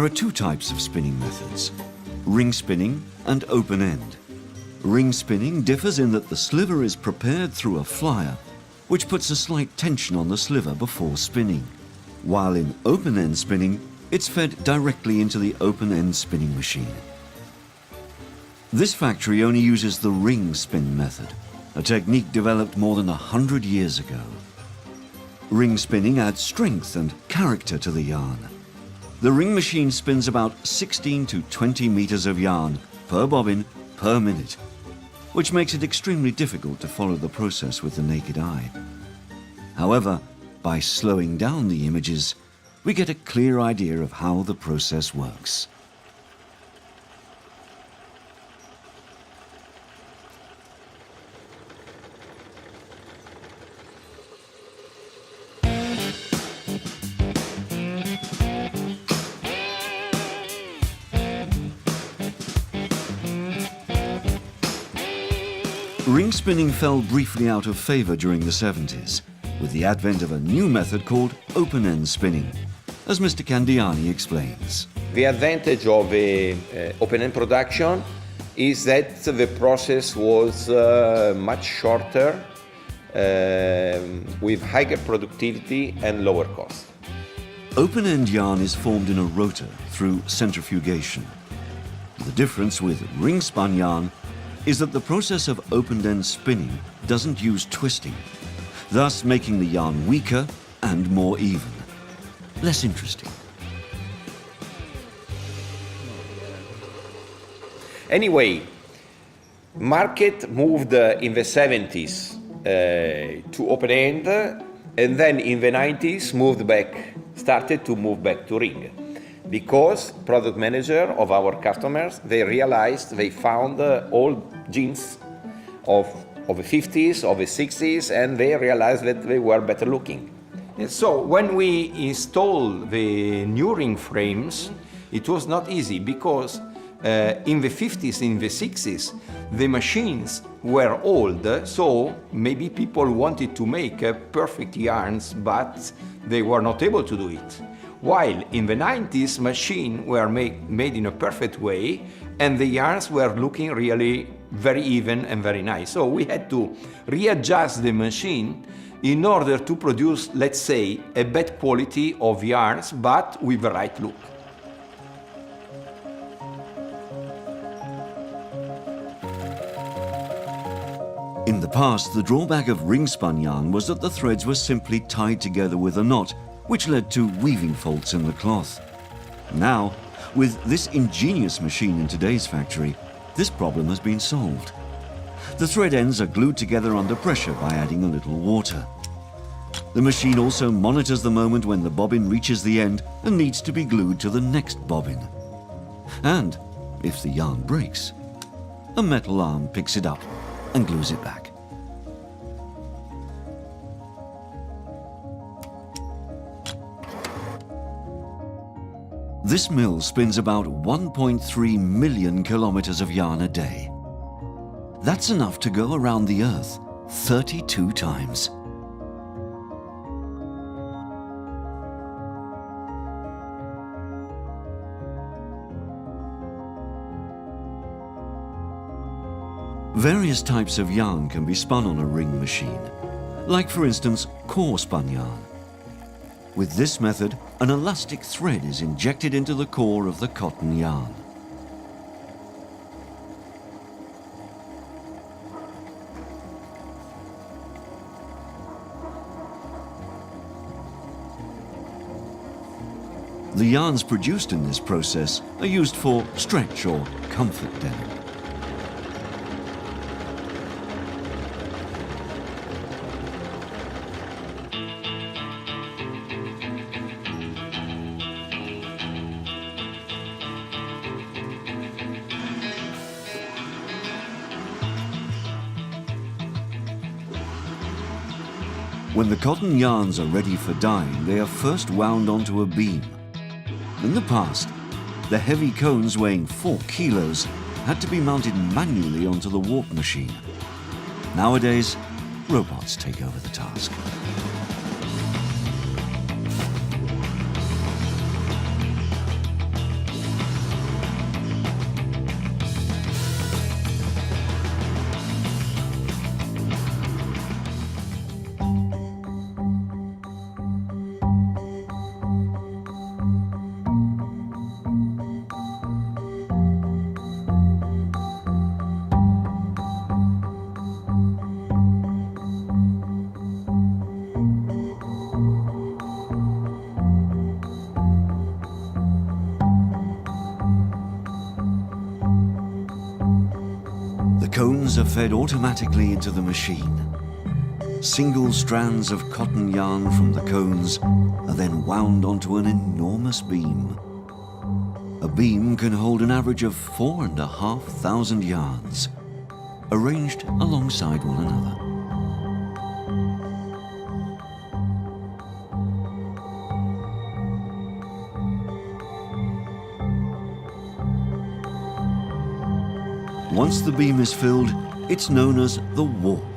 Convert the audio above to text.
are two types of spinning methods, ring spinning and open end. Ring spinning differs in that the sliver is prepared through a flyer, which puts a slight tension on the sliver before spinning, while in open end spinning, it's fed directly into the open end spinning machine. This factory only uses the ring spin method, a technique developed more than 100 years ago. Ring spinning adds strength and character to the yarn. The ring machine spins about 16 to 20 meters of yarn per bobbin per minute, which makes it extremely difficult to follow the process with the naked eye. However, by slowing down the images, we get a clear idea of how the process works. Ring spinning fell briefly out of favor during the 70s, with the advent of a new method called open-end spinning, as Mr. Candiani explains. The advantage of open-end production is that the process was much shorter, with higher productivity and lower cost. Open-end yarn is formed in a rotor through centrifugation. The difference with ring-spun yarn is that the process of open-end spinning doesn't use twisting, thus making the yarn weaker and more even. Less interesting. Anyway, market moved in the 70s to open-end, and then in the 90s started to move back to ring. Because product manager of our customers, they realized they found old jeans of the 50s, of the 60s, and they realized that they were better looking. And so when we installed the new ring frames, it was not easy because in the 50s, in the 60s, the machines were old, so maybe people wanted to make perfect yarns, but they were not able to do it. While in the 90s, machines were made in a perfect way, and the yarns were looking really very even and very nice. So we had to readjust the machine in order to produce, let's say, a bad quality of yarns, but with the right look. In the past, the drawback of ring-spun yarn was that the threads were simply tied together with a knot, which led to weaving faults in the cloth. Now, with this ingenious machine in today's factory, this problem has been solved. The thread ends are glued together under pressure by adding a little water. The machine also monitors the moment when the bobbin reaches the end and needs to be glued to the next bobbin. And if the yarn breaks, a metal arm picks it up and glues it back. This mill spins about 1.3 million kilometers of yarn a day. That's enough to go around the Earth 32 times. Various types of yarn can be spun on a ring machine, like for instance core spun yarn. With this method, an elastic thread is injected into the core of the cotton yarn. The yarns produced in this process are used for stretch or comfort denim. When the cotton yarns are ready for dyeing, they are first wound onto a beam. In the past, the heavy cones weighing 4 kilos had to be mounted manually onto the warp machine. Nowadays, robots take over the task. Cones are fed automatically into the machine. Single strands of cotton yarn from the cones are then wound onto an enormous beam. A beam can hold an average of 4,500 yarns, arranged alongside one another. Once the beam is filled, it's known as the warp.